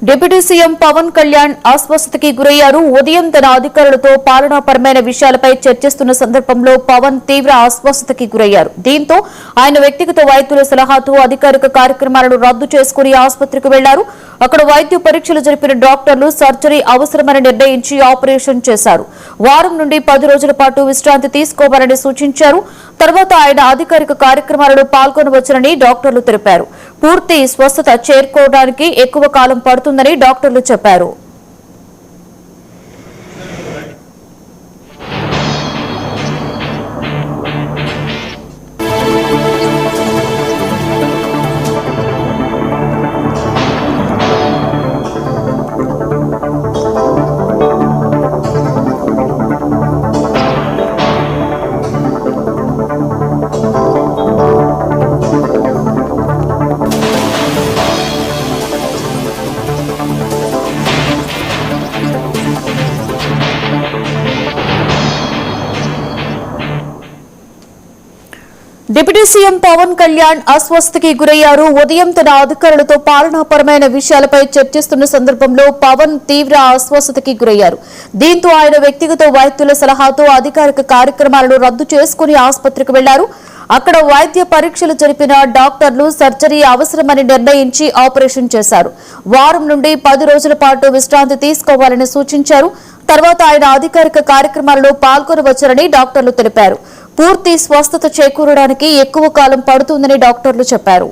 Deputy CM Pawan Kalyan అస్వస్థతకి గురయ్యారు. ఉదయం తన అధికారులతో పాలనాపరమైన విషయాలపై చర్చిస్తున్న సందర్భంలో పవన్ తీవ్ర అస్వస్థతకి గురయ్యారు. దీంతో ఆయన వ్యక్తిగత వైద్యుల సలహాతో అధికారిక కార్యక్రమాలను రద్దు చేసుకుని ఆసుపత్రికి వెళ్లారు. అక్కడ వైద్య పరీక్షలు జరిపిన డాక్టర్లు సర్జరీ అవసరమని నిర్ణయించి ఆపరేషన్ చేశారు. వారం నుండి 10 రోజుల పాటు విశ్రాంతి తీసుకోవాలని సూచించారు. తర్వాత ఆయన అధికారిక కార్యక్రమాలలో పాల్గొనవచ్చునని డాక్టర్లు తెలిపారు. పూర్తి స్వస్థత చేరుకోవడానికి ఎక్కువ కాలం పడుతుందని డాక్టర్లు చెప్పారు. డిప్యూటీ సీఎం పవన్ కళ్యాణ్ అస్వస్థతకి గురయ్యారు. ఉదయం తన అధికారులతో పాలనాపరమైన విషయాలపై చర్చిస్తున్న సందర్భంలో పవన్ తీవ్ర అస్వస్థతకి గురయ్యారు. దీంతో ఆయన వ్యక్తిగత వైద్యుల సలహాతో అధికారిక కార్యక్రమాలను రద్దు చేసుకుని ఆసుపత్రికి వెళ్లారు. అక్కడ వైద్య పరీక్షలు జరిపిన డాక్టర్లు సర్జరీ అవసరమని నిర్ణయించి ఆపరేషన్ చేశారు. వారం నుండి 10 రోజుల పాటు విశ్రాంతి తీసుకోవాలని సూచించారు. తర్వాత ఆయన అధికారిక కార్యక్రమాలలో పాల్గొనవచ్చునని డాక్టర్లు తెలిపారు. పూర్తి స్వస్థత చేకూరడానికి ఎక్కువ కాలం పడుతుందని డాక్టర్లు చెప్పారు.